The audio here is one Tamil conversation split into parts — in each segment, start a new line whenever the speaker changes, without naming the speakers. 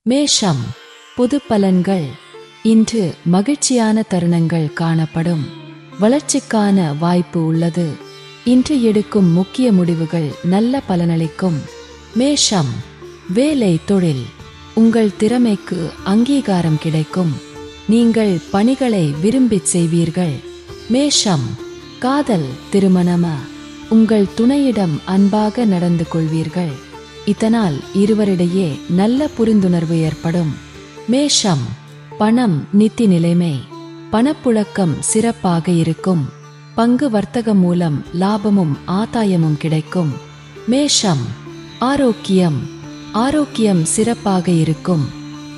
மேஷம் பொது பலன்கள். இன்று மகிழ்ச்சியான தருணங்கள் காணப்படும். வளர்ச்சிக்கான வாய்ப்பு உள்ளது. இன்று எடுக்கும் முக்கிய முடிவுகள் நல்ல பலனளிக்கும். மேஷம் வேலை தொழில். உங்கள் திறமைக்கு அங்கீகாரம் கிடைக்கும். நீங்கள் பணிகளை விரும்பிச் செய்வீர்கள். மேஷம் காதல் திருமணமா. உங்கள் துணையிடம் அன்பாக நடந்து கொள்வீர்கள். இதனால் இருவரிடையே நல்ல புரிந்துணர்வு ஏற்படும். மேஷம் பணம் நிதி நிலைமை. பணப்புழக்கம் சிறப்பாக இருக்கும். பங்கு வர்த்தகம் மூலம் லாபமும் ஆதாயமும் கிடைக்கும். மேஷம் ஆரோக்கியம். ஆரோக்கியம் சிறப்பாக இருக்கும்.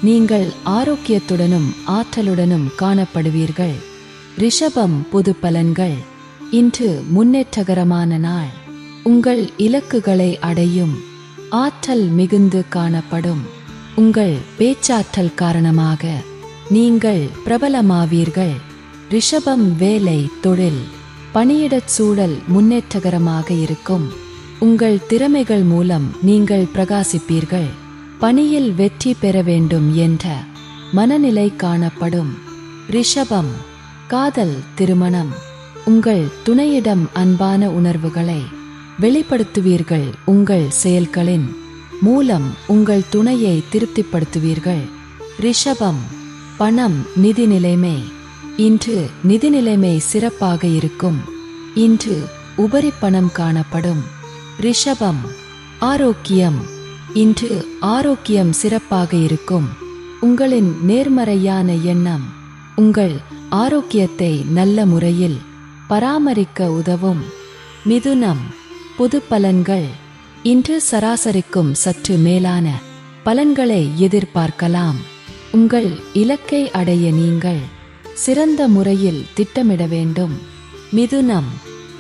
நீங்கள் ஆரோக்கியத்துடனும் ஆற்றலுடனும் காணப்படுவீர்கள். ரிஷபம் பொது பலன்கள். இன்று முன்னேற்றகரமான நாள். உங்கள் இலக்குகளை அடையும் ஆற்றல் மிகுந்து காணப்படும். உங்கள் பேச்சாற்றல் காரணமாக நீங்கள் பிரபலமாவீர்கள். ரிஷபம் வேலை தொழில். பணியிடச் சூழல் முன்னேற்றகரமாக இருக்கும். உங்கள் திறமைகள் மூலம் நீங்கள் பிரகாசிப்பீர்கள். பணியில் வெற்றி பெற வேண்டும் என்ற மனநிலை காணப்படும். ரிஷபம் காதல் திருமணம். உங்கள் துணையிடம் அன்பான உணர்வுகளை வெளிப்படுத்துவீர்கள். உங்கள் செயல்களின் மூலம் உங்கள் துணையை திருப்திப்படுத்துவீர்கள். ரிஷபம் பணம் நிதி நிலைமை. இன்று நிதி நிலைமை சிறப்பாக இருக்கும். இன்று உபரி பணம் காணப்படும். ரிஷபம் ஆரோக்கியம். இன்று ஆரோக்கியம் சிறப்பாக இருக்கும். உங்களின் நேர்மறையான எண்ணம் உங்கள் ஆரோக்கியத்தை நல்ல முறையில் பராமரிக்க உதவும். மிதுனம் பொது பலன்கள். இன்று சராசரிக்கும் சற்று மேலான பலன்களை எதிர்பார்க்கலாம். உங்கள் இலக்கை அடைய நீங்கள் சிறந்த முறையில் திட்டமிட வேண்டும். மிதுனம்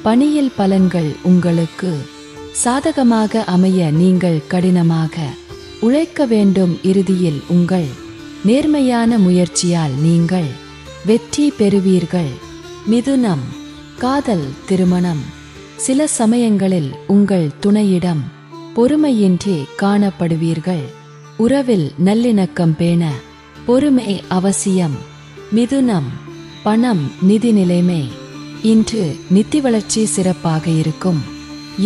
பணியில் பலன்கள் உங்களுக்கு சாதகமாக அமைய நீங்கள் கடினமாக உழைக்க வேண்டும். இறுதியில் உங்கள் நேர்மையான முயற்சியால் நீங்கள் வெற்றி பெறுவீர்கள். மிதுனம் காதல் திருமணம். சில சமயங்களில் உங்கள் துணையிடம் பொறுமையின்றி காணப்படுவீர்கள். உறவில் நல்லிணக்கம் பேண பொறுமை அவசியம். மிதுனம் பணம் நிதி நிலைமை. இன்று நிதி வளர்ச்சி சிறப்பாக இருக்கும்.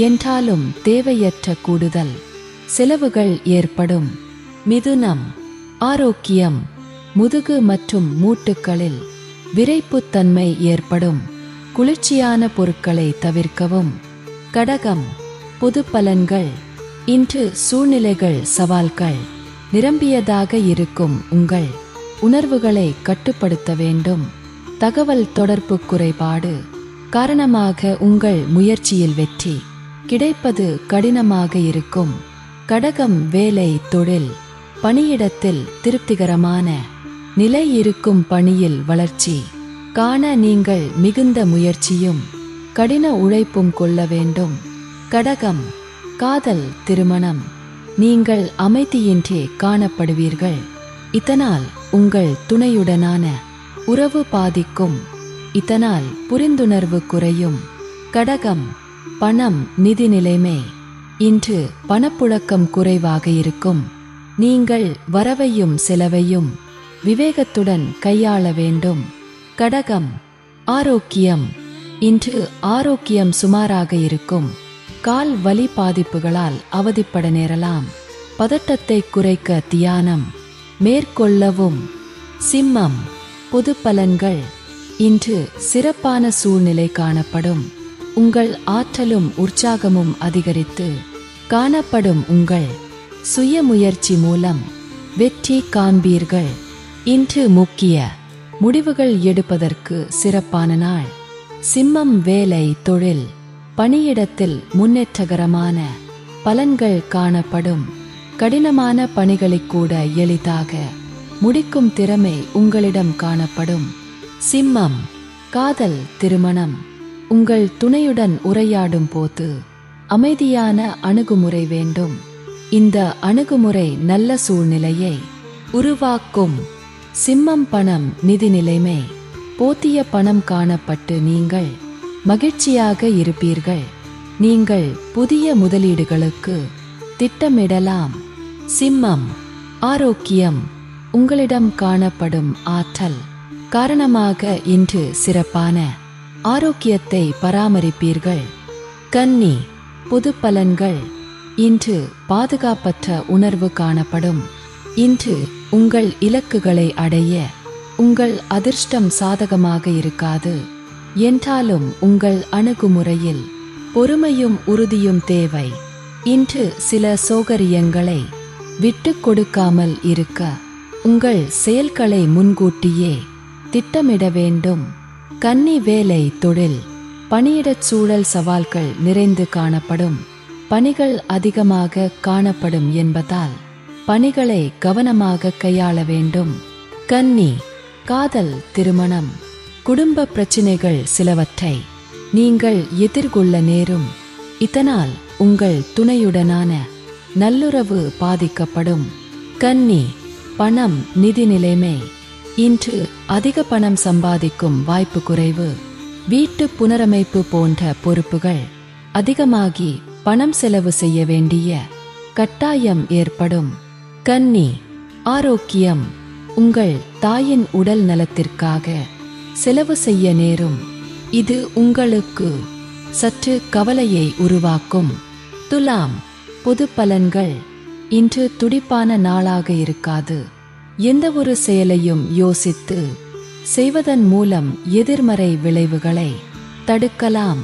என்றாலும் தேவையற்ற கூடுதல் செலவுகள் ஏற்படும். மிதுனம் ஆரோக்கியம். முதுகு மற்றும் மூட்டுகளில் விரைப்புத்தன்மை ஏற்படும். குளிர்ச்சியான பொருட்களை தவிர்க்கவும். கடகம் பொது பலன்கள். இன்று சூழ்நிலைகள் சவால்கள் நிரம்பியதாக இருக்கும். உங்கள் உணர்வுகளை கட்டுப்படுத்த வேண்டும். தகவல் தொடர்பு குறைபாடு காரணமாக உங்கள் முயற்சியில் வெற்றி கிடைப்பது கடினமாக இருக்கும். கடகம் வேலை தொழில். பணியிடத்தில் திருப்திகரமான நிலை இருக்கும். பணியில் வளர்ச்சி காண நீங்கள் மிகுந்த முயற்சியும் கடின உழைப்பும் கொள்ள வேண்டும். கடகம் காதல் திருமணம். நீங்கள் அமைதியின்றி காணப்படுவீர்கள். இதனால் உங்கள் துணையுடனான உறவு பாதிக்கும். இதனால் புரிந்துணர்வு குறையும். கடகம் பணம் நிதி நிலைமை. இன்று பணப்புழக்கம் குறைவாக இருக்கும். நீங்கள் வரவையும் செலவையும் விவேகத்துடன் கையாள வேண்டும். கடகம் ஆரோக்கியம். இன்று ஆரோக்கியம் சுமாராக இருக்கும். கால் வலி பாதிப்புகளால் அவதிப்பட நேரலாம். பதட்டத்தை குறைக்க தியானம் மேற்கொள்ளவும். சிம்மம் பொது பலன்கள். இன்று சிறப்பான சூழ்நிலை காணப்படும். உங்கள் ஆற்றலும் உற்சாகமும் அதிகரித்து காணப்படும். உங்கள் சுய முயற்சி மூலம் வெற்றி காண்பீர்கள். இன்று முக்கிய முடிவுகள் எடுப்பதற்கு சிறப்பான நாள். சிம்மம் வேலை தொழில். பணியிடத்தில் முன்னேற்றகரமான பலன்கள் காணப்படும். கடினமான பணிகளை கூட எளிதாக முடிக்கும் திறமை உங்களிடம் காணப்படும். சிம்மம் காதல் திருமணம். உங்கள் துணையுடன் உரையாடும் போது அமைதியான அணுகுமுறை வேண்டும். இந்த அணுகுமுறை நல்ல சூழ்நிலையை உருவாக்கும். சிம்மம் பணம் நிதி நிலைமை. போதிய பணம் காணப்பட்டு நீங்கள் மகிழ்ச்சியாக இருப்பீர்கள். நீங்கள் புதிய முதலீடுகளுக்கு திட்டமிடலாம். சிம்மம் ஆரோக்கியம். உங்களிடம் காணப்படும் ஆற்றல் காரணமாக இன்று சிறப்பான ஆரோக்கியத்தை பராமரிப்பீர்கள். கன்னி, புது பலன்கள். இன்று பாதுகாப்பற்ற உணர்வு காணப்படும். இன்று உங்கள் இலக்குகளை அடைய உங்கள் அதிர்ஷ்டம் சாதகமாக இருக்காது. என்றாலும் உங்கள் அணுகுமுறையில் பொறுமையும் உறுதியும் தேவை. இன்று சில சௌகரியங்களை விட்டு கொடுக்காமல் இருக்க உங்கள் செயல்களை முன்கூட்டியே திட்டமிட வேண்டும். கன்னி, வேலை, தொழில், பணியிடச் சூழல் சவால்கள் நிறைந்து காணப்படும். பணிகள் அதிகமாக காணப்படும் என்பதால் பணிகளை கவனமாக கையாள வேண்டும். கன்னி, காதல், திருமணம், குடும்ப பிரச்சினைகள் சிலவற்றை நீங்கள் எதிர்கொள்ள நேரும். இதனால் உங்கள் துணையுடனான நல்லுறவு பாதிக்கப்படும். கன்னி, பணம், நிதி நிலைமை. இன்று அதிக பணம் சம்பாதிக்கும் வாய்ப்பு குறைவு. வீட்டு புனரமைப்பு போன்ற பொறுப்புகள் அதிகமாகி பணம் செலவு செய்ய வேண்டிய கட்டாயம் ஏற்படும். கன்னி, ஆரோக்கியம். உங்கள் தாயின் உடல் நலத்திற்காக செலவு செய்ய நேரும். இது உங்களுக்கு சற்று கவலையை உருவாக்கும். துலாம், பொது பலன்கள். இன்று துடிப்பான நாளாக இருக்காது. எந்த ஒரு செயலையும் யோசித்து செய்வதன் மூலம் எதிர்மறை விளைவுகளை தடுக்கலாம்.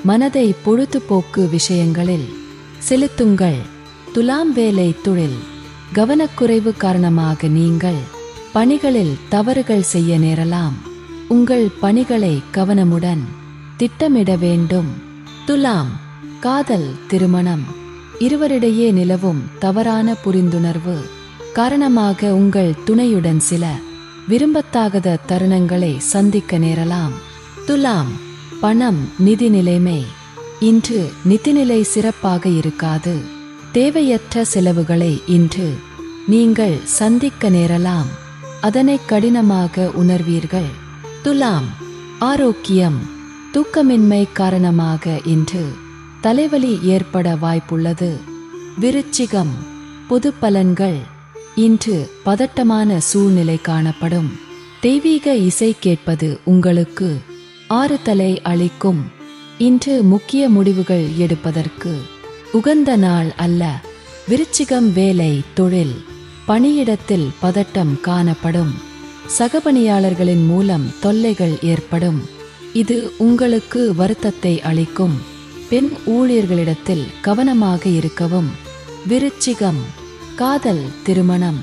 மனதை பொழுதுபோக்கு விஷயங்களில் செலுத்துங்கள். துலாம், வேலை, தொழில், கவனக்குறைவு காரணமாக நீங்கள் பணிகளில் தவறுகள் செய்ய நேரலாம். உங்கள் பணிகளை கவனமுடன் திட்டமிட வேண்டும். துலாம், காதல், திருமணம். இருவரிடையே நிலவும் தவறான புரிந்துணர்வு காரணமாக உங்கள் துணையுடன் சில விரும்பத்தகாத தருணங்களை சந்திக்க நேரலாம். துலாம், பணம், நிதி நிலைமை. இன்று நிதிநிலை சிறப்பாக இருக்காது. தேவையற்ற செலவுகளை இன்று நீங்கள் சந்திக்க நேரலாம். அதனை கடினமாக உணர்வீர்கள். துலாம், ஆரோக்கியம். தூக்கமின்மை காரணமாக இன்று தலைவலி ஏற்பட வாய்ப்புள்ளது. விருச்சிகம், பொது பலன்கள். இன்று பதட்டமான சூழ்நிலை காணப்படும். தெய்வீக இசை கேட்பது உங்களுக்கு ஆறுதலை அளிக்கும். இன்று முக்கிய முடிவுகள் எடுப்பதற்கு உகந்த நாள் அல்ல. விருச்சிகம், வேலை, தொழில், பணியிடத்தில் பதட்டம் காணப்படும். சகபணியாளர்களின் மூலம் தொல்லைகள் ஏற்படும். இது உங்களுக்கு வருத்தத்தை அளிக்கும். பெண் ஊழியர்களிடத்தில் கவனமாக இருக்கவும். விருச்சிகம், காதல், திருமணம்.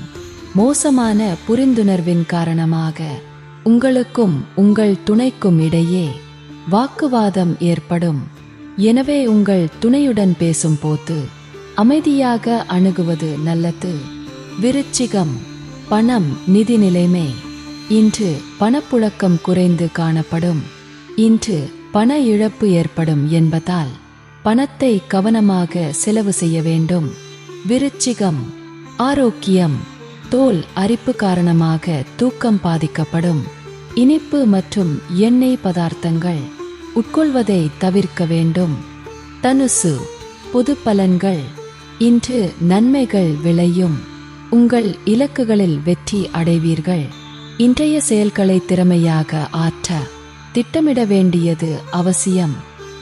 மோசமான புரிந்துணர்வின் காரணமாக உங்களுக்கும் உங்கள் துணைக்கும் இடையே வாக்குவாதம் ஏற்படும். எனவே உங்கள் துணையுடன் பேசும்போது அமைதியாக அணுகுவது நல்லது. விருச்சிகம், பணம், நிதி நிலைமை. இன்று பணப்புழக்கம் குறைந்து காணப்படும். இன்று பண இழப்பு ஏற்படும் என்பதால் பணத்தை கவனமாக செலவு செய்ய வேண்டும். விருச்சிகம், ஆரோக்கியம். தோல் அரிப்பு காரணமாக தூக்கம் பாதிக்கப்படும். இனிப்பு மற்றும் எண்ணெய் பதார்த்தங்கள் உட்கொள்வதை தவிர்க்க வேண்டும். தனுசு, பொது பலன்கள். இன்று நன்மைகள் விளையும். உங்கள் இலக்குகளில் வெற்றி அடைவீர்கள். இன்றைய செயல்களை திறமையாக ஆற்ற திட்டமிட வேண்டியது அவசியம்.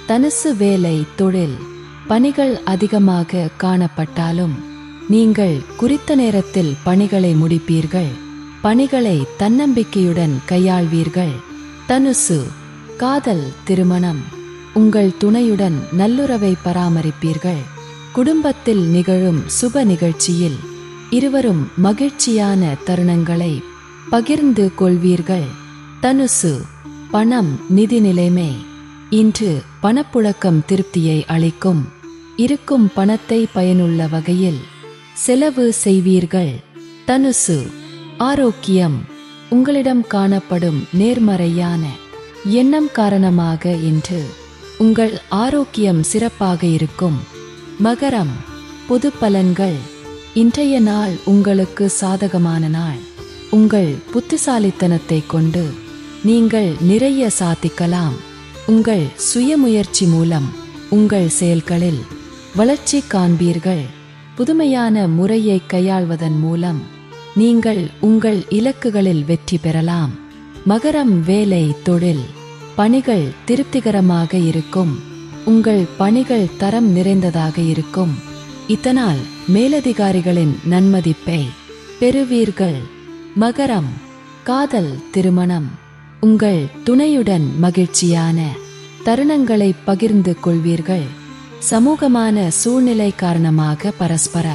தனுசு, வேலை, தொழில், பணிகள் அதிகமாக காணப்பட்டாலும் நீங்கள் குறித்த நேரத்தில் பணிகளை முடிப்பீர்கள். பணிகளை தன்னம்பிக்கையுடன் கையாள்வீர்கள். தனுசு, காதல், திருமணம். உங்கள் துணையுடன் நல்லுறவை பராமரிப்பீர்கள். குடும்பத்தில் நிகழும் சுப நிகழ்ச்சியில் இருவரும் மகிழ்ச்சியான தருணங்களை பகிர்ந்து கொள்வீர்கள். தனுசு, பணம், நிதி நிலைமை. இன்று பணப்புழக்கம் திருப்தியை அளிக்கும். இருக்கும் பணத்தை பயனுள்ள வகையில் செலவு செய்வீர்கள். தனுசு, ஆரோக்கியம். உங்களிடம் காணப்படும் நேர்மறையான எண்ணம் காரணமாக இன்று உங்கள் ஆரோக்கியம் சிறப்பாக இருக்கும். மகரம், பொது பலன்கள். இன்றைய நாள் உங்களுக்கு சாதகமான நாள். உங்கள் புத்திசாலித்தனத்தை கொண்டு நீங்கள் நிறைய சாதிக்கலாம். உங்கள் சுயமுயற்சி மூலம் உங்கள் செயல்களில் வளர்ச்சி காண்பீர்கள். புதுமையான முறையை கையாள்வதன் மூலம் நீங்கள் உங்கள் இலக்குகளில் வெற்றி பெறலாம். மகரம் வேலை தொழில் பணிகள் திருப்திகரமாக இருக்கும். உங்கள் பணிகள் தரம் நிறைந்ததாக இருக்கும். இதனால் மேலதிகாரிகளின் நன்மதிப்பை பெறுவீர்கள். மகரம் காதல் திருமணம் உங்கள் துணையுடன் மகிழ்ச்சியான தருணங்களை பகிர்ந்து கொள்வீர்கள். சமூகமான சூழ்நிலை காரணமாக பரஸ்பர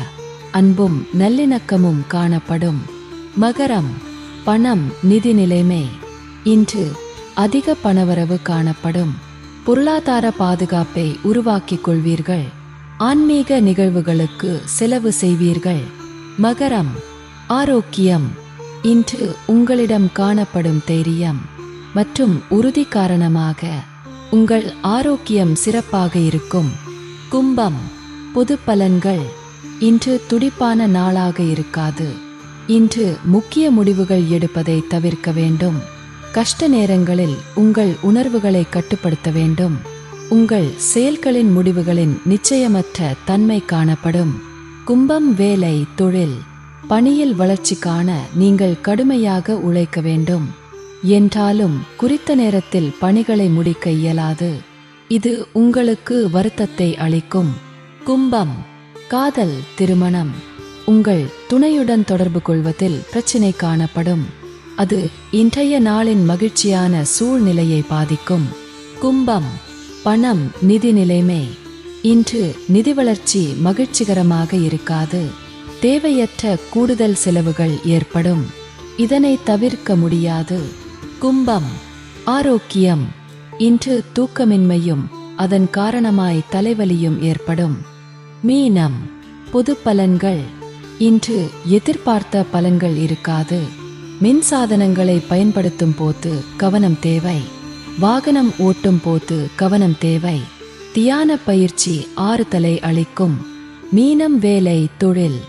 அன்பும் நல்லிணக்கமும் காணப்படும். மகரம் பணம் நிதி நிலைமை இன்று அதிக பணவரவு காணப்படும். பொருளாதார பாதுகாப்பை உருவாக்கிக் கொள்வீர்கள். ஆன்மீக நிகழ்வுகளுக்கு செலவு செய்வீர்கள். மகரம் ஆரோக்கியம் இன்று உங்களிடம் காணப்படும் தைரியம் மற்றும் உறுதி காரணமாக உங்கள் ஆரோக்கியம் சிறப்பாக இருக்கும். கும்பம் பொது பலன்கள் இன்று துடிப்பான நாளாக இருக்காது. இன்று முக்கிய முடிவுகள் எடுப்பதை தவிர்க்க வேண்டும். கஷ்ட நேரங்களில் உங்கள் உணர்வுகளை கட்டுப்படுத்த வேண்டும். உங்கள் செயல்களின் முடிவுகளின் நிச்சயமற்ற தன்மை காணப்படும். கும்பம் வேலை தொழில் பணியில் வளர்ச்சி காண நீங்கள் கடுமையாக உழைக்க வேண்டும். என்றாலும் குறித்த நேரத்தில் பணிகளை முடிக்க இயலாது. இது உங்களுக்கு வருத்தத்தை அளிக்கும். கும்பம் காதல் திருமணம் உங்கள் துணையுடன் தொடர்பு கொள்வதில் பிரச்சினை காணப்படும். அது இன்றைய நாளின் மகிழ்ச்சியான சூழ்நிலையை பாதிக்கும். கும்பம் பணம் நிதி நிலைமை இன்று நிதி வளர்ச்சி மகிழ்ச்சிகரமாக இருக்காது. தேவையற்ற கூடுதல் செலவுகள் ஏற்படும். இதனை தவிர்க்க முடியாது. கும்பம் ஆரோக்கியம் இன்று தூக்கமின்மையும் அதன் காரணமாய் தலைவலியும் ஏற்படும். மீனம் பொது பலன்கள் இன்று எதிர்பார்த்த பலன்கள் இருக்காது. மின்சாதனங்களை பயன்படுத்தும் போது கவனம் தேவை. வாகனம் ஓட்டும் போது கவனம் தேவை. தியான பயிற்சி ஆறுதலை அளிக்கும். மீனம் வேலை தொழில்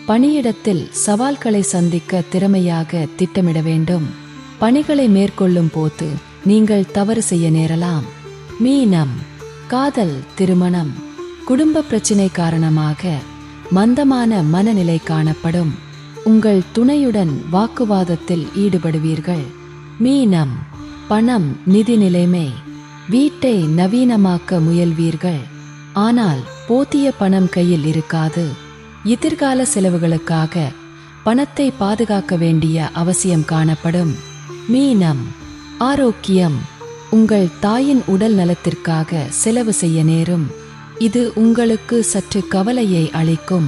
பணியிடத்தில் சவால்களை சந்திக்க திறமையாக திட்டமிட வேண்டும். பணிகளை மேற்கொள்ளும் போது நீங்கள் தவறு செய்ய நேரலாம். மீனம் காதல் திருமணம் குடும்ப பிரச்சினை காரணமாக மந்தமான மனநிலை காணப்படும். உங்கள் துணையுடன் வாக்குவாதத்தில் ஈடுபடுவீர்கள். மீனம் பணம் நிதி நிலைமை வீட்டை நவீனமாக்க முயல்வீர்கள். ஆனால் போதிய பணம் கையில் இருக்காது. எதிர்கால செலவுகளுக்காக பணத்தை பாதுகாக்க வேண்டிய அவசியம் காணப்படும். மீனம் ஆரோக்கியம் உங்கள் தாயின் உடல் நலத்திற்காக செலவு செய்ய நேரும். இது உங்களுக்கு சற்று கவலையை அளிக்கும்.